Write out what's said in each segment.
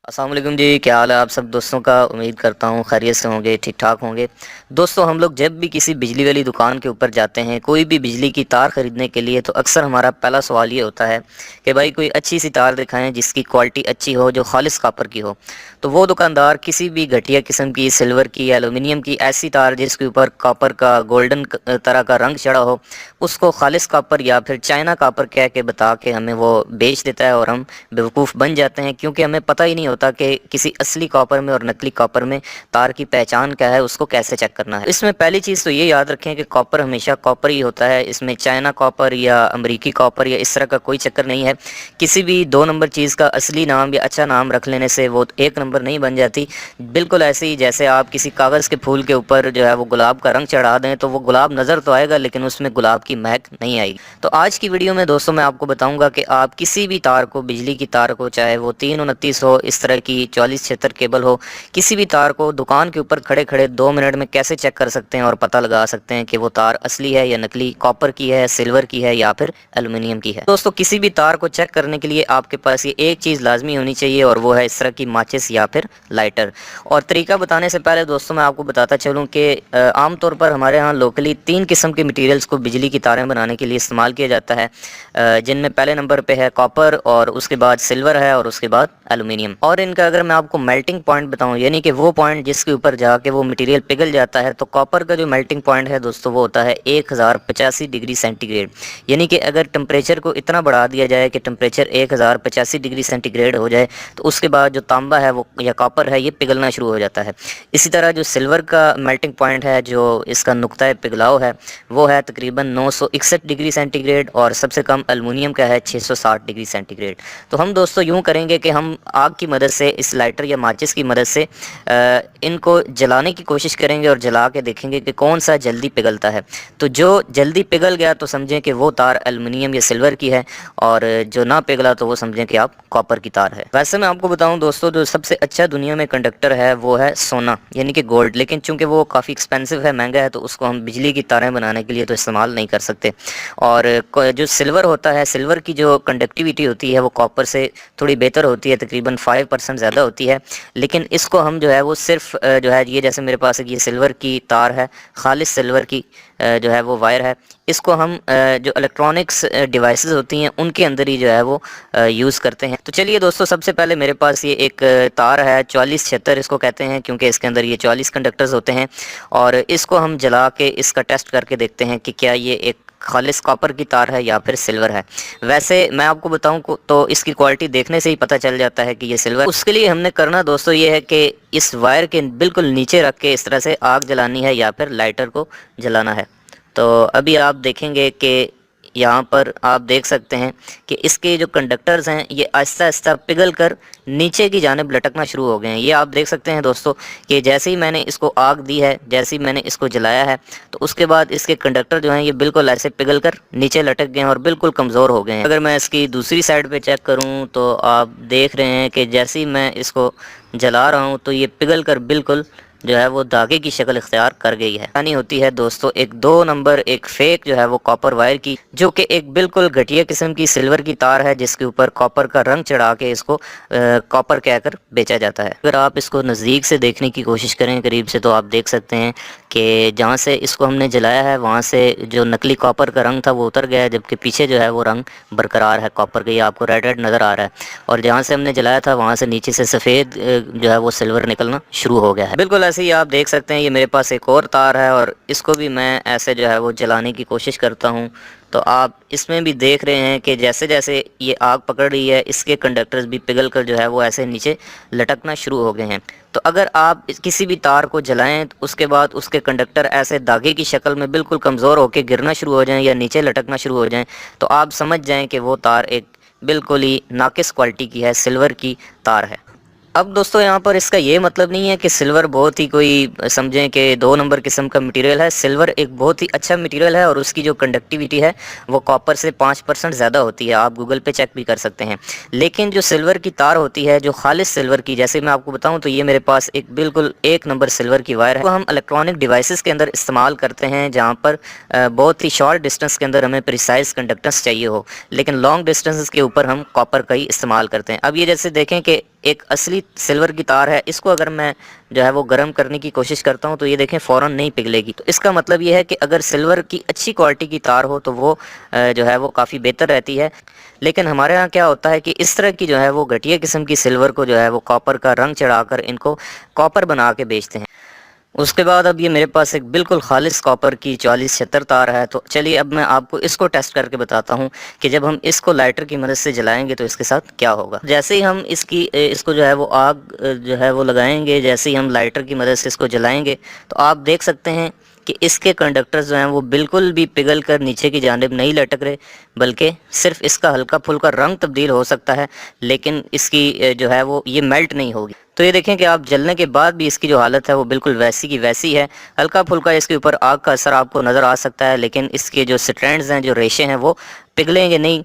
अस्सलाम वालेकुम जी, क्या हाल है आप सब दोस्तों का। उम्मीद करता हूँ खैरियत से होंगे, ठीक ठाक होंगे। दोस्तों, हम लोग जब भी किसी बिजली वाली दुकान के ऊपर जाते हैं, कोई भी बिजली की तार ख़रीदने के लिए, तो अक्सर हमारा पहला सवाल ये होता है कि भाई कोई अच्छी सी तार दिखाएं जिसकी क्वालिटी अच्छी हो, जो खालिस कापर की हो। तो वो दुकानदार किसी भी घटिया किस्म की सिल्वर की या एलुमिनियम की ऐसी तार जिसके ऊपर कापर का गोल्डन तरह का रंग चढ़ा हो, उसको खालिस कापर या फिर चाइना कापर कह के बता के हमें वो बेच देता है और हम बेवकूफ़ बन जाते हैं, क्योंकि हमें पता ही नहीं होता कि किसी असली कॉपर में और नकली कॉपर में तार की पहचान क्या है, उसको कैसे चेक करना है। इसमें पहली चीज़ तो ये याद रखें कि कॉपर हमेशा कॉपर ही होता है। इसमें चाइना कॉपर या अमरीकी कॉपर या इस तरह का कोई चक्कर नहीं है। किसी भी 2 नंबर चीज़ का असली नाम या अच्छा नाम रख लेने से वो 1 नंबर नहीं बन जाती। बिल्कुल ऐसे ही जैसे आप किसी कागज़ के फूल के ऊपर जो है वो गुलाब का रंग चढ़ा दें, तो वो गुलाब नज़र तो आएगा लेकिन उसमें गुलाब की महक नहीं आएगी। तो आज की वीडियो में दोस्तों मैं आपको बताऊंगा कि आप किसी भी तार को, बिजली की तार को, चाहे वो 329 हो, इस तरह की 4476 केबल हो, किसी भी तार को दुकान के ऊपर खड़े खड़े 2 मिनट में कैसे चेक कर सकते हैं और पता लगा सकते हैं कि वो तार असली है या नकली, कॉपर की है, सिल्वर की है या फिर एल्युमिनियम की है। दोस्तों, किसी भी तार को चेक करने के लिए आपके पास ये एक चीज़ लाजमी होनी चाहिए और वो है इस तरह की माचिस या फिर लाइटर। और तरीका बताने से पहले दोस्तों मैं आपको बताता चलूँ कि आमतौर पर हमारे यहाँ लोकली 3 किस्म के मटीरियल्स को बिजली की तारें बनाने के लिए इस्तेमाल किया जाता है, जिनमें पहले नंबर पे है कॉपर और उसके बाद सिल्वर है और उसके बाद एल्युमिनियम। और इनका अगर मैं आपको मेल्टिंग पॉइंट बताऊं, यानी कि वो पॉइंट जिसके ऊपर जाके वो मटेरियल पिघल जाता है, तो कॉपर का जो मेल्टिंग पॉइंट है दोस्तों वो होता है 1085 डिग्री सेंटीग्रेड। यानी कि अगर टेम्परेचर को इतना बढ़ा दिया जाए कि टेम्परेचर 1085 डिग्री सेंटीग्रेड हो जाए, तो उसके बाद जो तांबा है वो या कॉपर है ये पिघलना शुरू हो जाता है। इसी तरह जो सिल्वर का मेल्टिंग पॉइंट है, जो इसका नुक्ता पिघलाव है, वो है तकरीबन 961 डिग्री सेंटीग्रेड और सबसे कम एल्युमिनियम का है 660 डिग्री सेंटीग्रेड। तो हम दोस्तों यूँ करेंगे कि हम आग की मदद से, इस लाइटर या माचिस की मदद से इनको जलाने की कोशिश करेंगे और जला के देखेंगे कि कौन सा जल्दी पिघलता है। तो जो जल्दी पिघल गया तो समझें कि वो तार एल्युमिनियम या सिल्वर की है, और जो ना पिघला तो वो समझें कि आप कॉपर की तार है। वैसे मैं आपको बताऊं दोस्तों, जो सबसे अच्छा दुनिया में कंडक्टर है वो है सोना, यानी कि गोल्ड। लेकिन चूंकि वो काफ़ी एक्सपेंसिव है, महंगा है, तो उसको हम बिजली की तारें बनाने के लिए तो इस्तेमाल नहीं कर सकते। और जो सिल्वर होता है, सिल्वर की जो कंडक्टिविटी होती है वो कॉपर से थोड़ी बेहतर होती है, तकरीबन 5% ज़्यादा होती है। लेकिन इसको हम जो है वो सिर्फ जो है ये, जैसे मेरे पास ये सिल्वर की तार है, खालिस सिल्वर की जो है वो वायर है, इसको हम जो इलेक्ट्रॉनिक्स डिवाइसेस होती हैं उनके अंदर ही जो है वो यूज़ करते हैं। तो चलिए दोस्तों, सबसे पहले मेरे पास ये एक तार है 4476 इसको कहते हैं, क्योंकि इसके अंदर ये 44 कंडक्टर्स होते हैं। और इसको हम जला के इसका टेस्ट करके देखते हैं कि क्या ये एक खालिस कॉपर की तार है या फिर सिल्वर है। वैसे मैं आपको बताऊं तो इसकी क्वालिटी देखने से ही पता चल जाता है कि ये सिल्वर। उसके लिए हमने करना दोस्तों ये है कि इस वायर के बिल्कुल नीचे रख के इस तरह से आग जलानी है या फिर लाइटर को जलाना है। तो अभी आप देखेंगे कि यहाँ पर आप देख सकते हैं कि इसके जो कंडक्टर्स हैं ये आहिस्ता आहिस्ता पिघल कर नीचे की जानिब लटकना शुरू हो गए हैं। ये आप देख सकते हैं दोस्तों कि जैसे ही मैंने इसको आग दी है, जैसे ही मैंने इसको जलाया है, तो उसके बाद इसके कंडक्टर जो हैं ये बिल्कुल ऐसे पिघल कर नीचे लटक गए हैं और बिल्कुल कमज़ोर हो गए हैं। अगर मैं इसकी दूसरी साइड पे चेक करूँ तो आप देख रहे हैं कि जैसे ही मैं इसको जला रहा हूँ तो ये पिघल कर बिल्कुल जो है वो धागे की शक्ल इख्तियार कर गई है। यानी होती है दोस्तों एक 2 नंबर, एक फेक जो है वो कॉपर वायर की, जो कि एक बिल्कुल घटिया किस्म की सिल्वर की तार है जिसके ऊपर कॉपर का रंग चढ़ा के इसको कॉपर कहकर बेचा जाता है। अगर आप इसको नज़दीक से देखने की कोशिश करें, करीब से, तो आप देख सकते हैं कि जहाँ से इसको हमने जलाया है वहाँ से जो नकली कॉपर का रंग था वो उतर गया है, जबकि पीछे जो है वो रंग बरकरार है कॉपर का। ये आपको रेड रेड नज़र आ रहा है। और जहाँ से हमने जलाया था वहाँ से नीचे से सफ़ेद जो है वो सिल्वर निकलना शुरू हो गया है। बिल्कुल ऐसे ही आप देख सकते हैं। ये मेरे पास एक और तार है और इसको भी मैं ऐसे जो है वो जलाने की कोशिश करता हूँ। तो आप इसमें भी देख रहे हैं कि जैसे जैसे ये आग पकड़ रही है, इसके कंडक्टर्स भी पिघल कर जो है वो ऐसे नीचे लटकना शुरू हो गए हैं। तो अगर आप किसी भी तार को जलाएं तो उसके बाद उसके कंडक्टर ऐसे धागे की शक्ल में बिल्कुल कमज़ोर होकर गिरना शुरू हो जाएं या नीचे लटकना शुरू हो जाएं, तो आप समझ जाएं कि वो तार एक बिल्कुल ही नाकिस क्वालिटी की है, सिल्वर की तार है। अब दोस्तों यहाँ पर इसका ये मतलब नहीं है कि सिल्वर बहुत ही कोई समझें कि 2 नंबर किस्म का मटेरियल है। सिल्वर एक बहुत ही अच्छा मटेरियल है और उसकी जो कंडक्टिविटी है वो कॉपर से 5% ज़्यादा होती है। आप गूगल पे चेक भी कर सकते हैं। लेकिन जो सिल्वर की तार होती है, जो खालिस सिल्वर की, जैसे मैं आपको बताऊँ तो ये मेरे पास एक बिल्कुल 1 नंबर सिल्वर की वायर है। वो हम इलेक्ट्रॉनिक डिवाइसेस के अंदर इस्तेमाल करते हैं जहाँ पर बहुत ही शॉर्ट डिस्टेंस के अंदर हमें प्रिसाइज कंडक्टेंस चाहिए हो, लेकिन लॉन्ग डिस्टेंस के ऊपर हम कॉपर का ही इस्तेमाल करते हैं। अब ये जैसे देखें कि ایک اصلی سلور کی تار ہے، اس کو اگر میں جو ہے وہ گرم کرنے کی کوشش کرتا ہوں تو یہ دیکھیں فوراً نہیں پگھلے گی۔ تو اس کا مطلب یہ ہے کہ اگر سلور کی اچھی کوالٹی کی تار ہو تو وہ جو ہے وہ کافی بہتر رہتی ہے، لیکن ہمارے ہاں کیا ہوتا ہے کہ اس طرح کی جو ہے وہ گھٹیا قسم کی سلور کو جو ہے وہ کاپر کا رنگ چڑھا کر ان کو کاپر بنا کے بیچتے ہیں۔ اس کے بعد اب یہ میرے پاس ایک بالکل خالص کاپر کی 4076 تار ہے، تو چلیے اب میں آپ کو اس کو ٹیسٹ کر کے بتاتا ہوں کہ جب ہم اس کو لائٹر کی مدد سے جلائیں گے تو اس کے ساتھ کیا ہوگا۔ جیسے ہی ہم اس کو جو ہے وہ آگ جو ہے وہ لگائیں گے، جیسے ہی ہم لائٹر کی مدد سے اس کو جلائیں گے تو آپ دیکھ سکتے ہیں کہ اس کے کنڈکٹرز جو ہیں وہ بالکل بھی پگھل کر نیچے کی جانب نہیں لٹک رہے، بلکہ صرف اس کا ہلکا پھلکا رنگ تبدیل ہو سکتا ہے، لیکن اس کی جو ہے وہ یہ میلٹ نہیں ہوگی۔ تو یہ دیکھیں کہ آپ جلنے کے بعد بھی اس کی جو حالت ہے وہ بالکل ویسی کی ویسی ہے، ہلکا پھلکا اس کے اوپر آگ کا اثر آپ کو نظر آ سکتا ہے، لیکن اس کے جو سٹرینڈز ہیں، جو ریشے ہیں، وہ پگھلیں گے نہیں،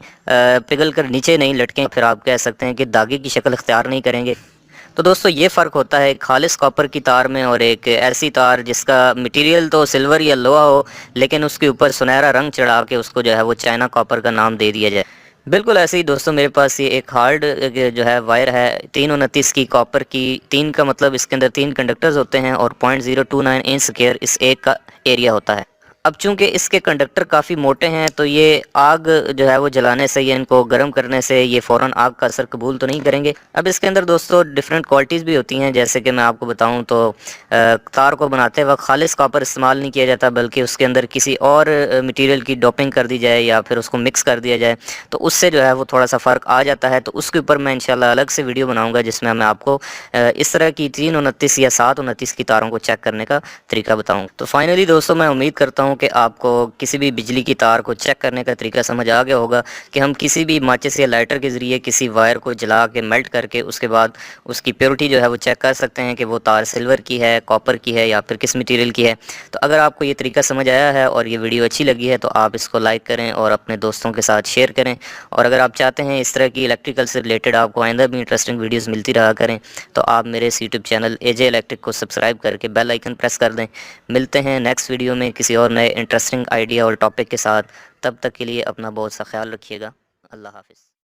پگھل کر نیچے نہیں لٹکیں، پھر آپ کہہ سکتے ہیں کہ داغے کی شکل اختیار نہیں کریں گے۔ تو دوستو یہ فرق ہوتا ہے ایک خالص کاپر کی تار میں اور ایک ایسی تار جس کا مٹیریل تو سلور یا لوہا ہو، لیکن اس کے اوپر سنہرا رنگ چڑھا کے اس کو جو ہے وہ چائنا کاپر کا نام دے دیا جائے۔ بالکل ایسے ہی دوستو میرے پاس یہ ایک ہارڈ جو ہے وائر ہے 329 کی کاپر کی، 3 کا مطلب اس کے اندر 3 کنڈکٹرز ہوتے ہیں اور 0.029 انچ سکوئر اس ایک کا ایریا ہوتا ہے۔ اب چونکہ اس کے کنڈکٹر کافی موٹے ہیں تو یہ آگ جو ہے وہ جلانے سے یا ان کو گرم کرنے سے یہ فوراً آگ کا اثر قبول تو نہیں کریں گے۔ اب اس کے اندر دوستو ڈیفرنٹ کوالٹیز بھی ہوتی ہیں، جیسے کہ میں آپ کو بتاؤں تو تار کو بناتے وقت خالص کاپر استعمال نہیں کیا جاتا، بلکہ اس کے اندر کسی اور مٹیریل کی ڈوپنگ کر دی جائے یا پھر اس کو مکس کر دیا جائے، تو اس سے جو ہے وہ تھوڑا سا فرق آ جاتا ہے۔ تو اس کے اوپر میں انشاءاللہ الگ سے ویڈیو بناؤں گا جس میں میں آپ کو اس طرح کی 329 یا 729 کی تاروں کو چیک کرنے کا طریقہ بتاؤں۔ تو فائنلی دوستو میں امید کرتا ہوں کہ آپ کو کسی بھی بجلی کی تار کو چیک کرنے کا طریقہ سمجھ آ گیا ہوگا کہ ہم کسی بھی ماچس یا لائٹر کے ذریعے کسی وائر کو جلا کے میلٹ کر کے اس کے بعد اس کی پیورٹی جو ہے وہ چیک کر سکتے ہیں کہ وہ تار سلور کی ہے، کاپر کی ہے یا پھر کس مٹیریل کی ہے۔ تو اگر آپ کو یہ طریقہ سمجھ آیا ہے اور یہ ویڈیو اچھی لگی ہے تو آپ اس کو لائک کریں اور اپنے دوستوں کے ساتھ شیئر کریں، اور اگر آپ چاہتے ہیں اس طرح کی الیکٹریکل سے ریلیٹڈ آپ کو آئندہ بھی انٹرسٹنگ ویڈیوز ملتی رہا کریں تو آپ میرے اس یوٹیوب چینل اے جے الیکٹرک کو سبسکرائب کر کے بیل آئیکن پریس کر دیں۔ ملتے ہیں نیکسٹ ویڈیو میں کسی اور نئے انٹرسٹنگ آئیڈیا اور ٹاپک کے ساتھ، تب تک کے لیے اپنا بہت سا خیال رکھیے گا۔ اللہ حافظ۔